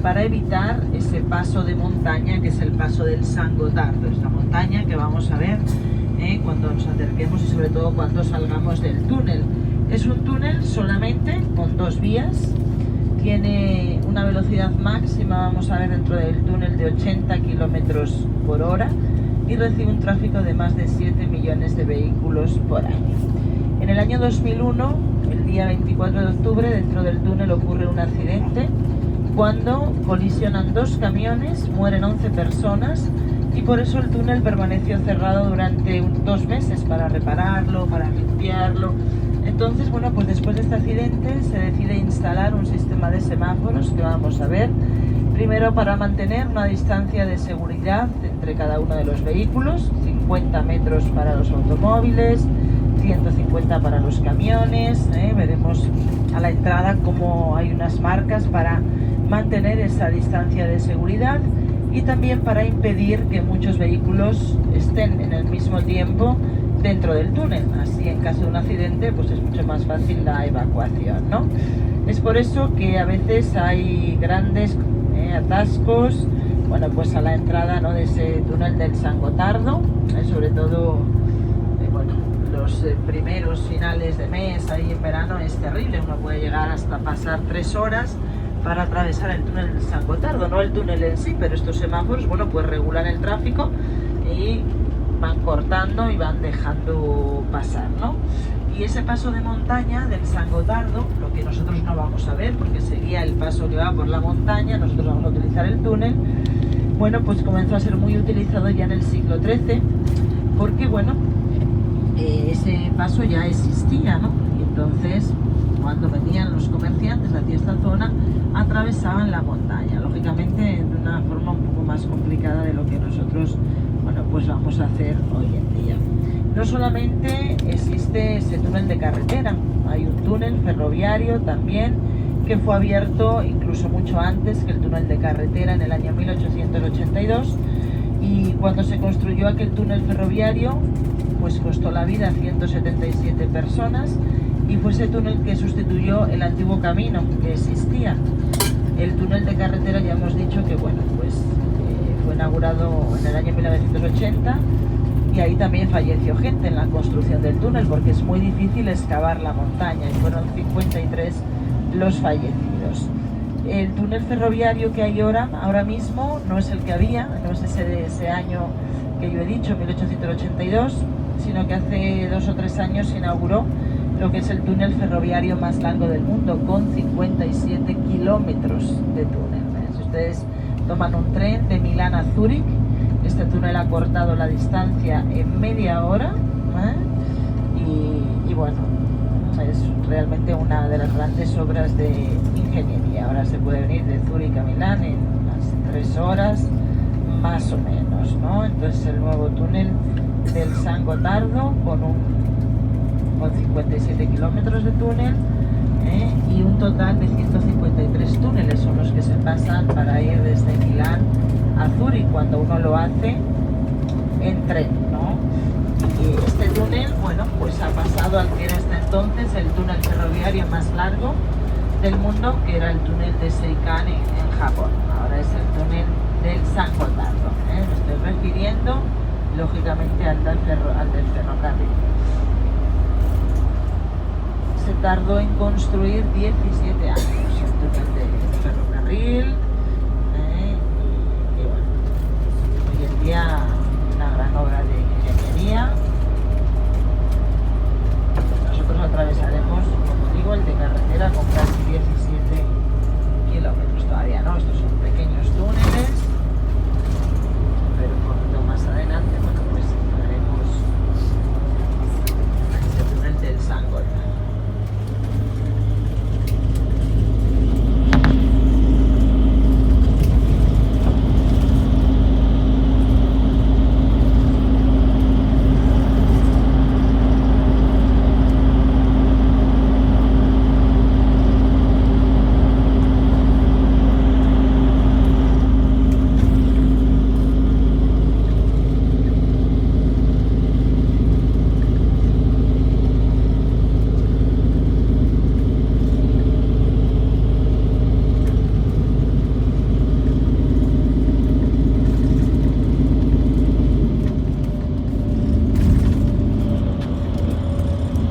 para evitar ese paso de montaña que es el paso del San Gotardo, esta montaña que vamos a ver cuando nos acerquemos y sobre todo cuando salgamos del túnel. Es un túnel solamente con 2 vías, tiene una velocidad máxima, vamos a ver dentro del túnel, de 80 kilómetros por hora y recibe un tráfico de más de 7 millones de vehículos por año. En el año 2001, el día 24 de octubre, dentro del túnel ocurre un accidente cuando colisionan 2 camiones, mueren 11 personas y por eso el túnel permaneció cerrado durante 2 meses para repararlo, para limpiarlo. Entonces, bueno, pues después de este accidente se decide instalar un sistema de semáforos que vamos a ver. Primero, para mantener una distancia de seguridad entre cada uno de los vehículos, 50 metros para los automóviles, 150 para los camiones. Veremos a la entrada cómo hay unas marcas para mantener esa distancia de seguridad y también para impedir que muchos vehículos estén en el mismo tiempo dentro del túnel. Así, en caso de un accidente, pues es mucho más fácil la evacuación, ¿no? Es por eso que a veces hay grandes atascos, bueno, pues a la entrada, ¿no?, de ese túnel del San Gotardo, sobre todo, bueno, los primeros finales de mes, ahí en verano es terrible, uno puede llegar hasta pasar 3 horas para atravesar el túnel del San Gotardo, no el túnel en sí, pero estos semáforos, bueno, pues regulan el tráfico y van cortando y van dejando pasar, ¿no? Y ese paso de montaña del San Gotardo, lo que nosotros no vamos a ver porque sería el paso que va por la montaña, nosotros vamos a utilizar el túnel, bueno, pues comenzó a ser muy utilizado ya en el siglo XIII porque, bueno, ese paso ya existía, ¿no? Y entonces, cuando venían los comerciantes hacia esta zona, atravesaban la montaña, lógicamente de una forma un poco más complicada de lo que nosotros, bueno, pues vamos a hacer hoy en día. No solamente existe ese túnel de carretera, hay un túnel ferroviario también que fue abierto incluso mucho antes que el túnel de carretera, en el año 1882, y cuando se construyó aquel túnel ferroviario pues costó la vida a 177 personas y fue ese túnel que sustituyó el antiguo camino que existía. El túnel de carretera ya hemos dicho que, bueno, pues fue inaugurado en el año 1980 y ahí también falleció gente en la construcción del túnel porque es muy difícil excavar la montaña y fueron 53 los fallecidos. El túnel ferroviario que hay ahora mismo no es el que había, no es ese de ese año que yo he dicho, 1882, sino que hace 2 o 3 años se inauguró lo que es el túnel ferroviario más largo del mundo, con 57 kilómetros de túnel. Si ustedes toman un tren de Milán a Zúrich, este túnel ha cortado la distancia en media hora, y bueno, es realmente una de las grandes obras de ingeniería. Ahora se puede venir de Zúrich a Milán en unas 3 horas, más o menos, ¿no? Entonces el nuevo túnel del San Gotardo con 57 kilómetros de túnel y un total de 153 túneles son los que se pasan para ir desde Milán a Zúrich cuando uno lo hace en tren, ¿no? Y este túnel, bueno, pues ha pasado al que era hasta entonces el túnel ferroviario más largo del mundo, que era el túnel de Seikan en Japón. Ahora es el túnel del San Gotardo, me estoy refiriendo lógicamente al del ferrocarril. Se tardó en construir 17 años el túnel de ferrocarril,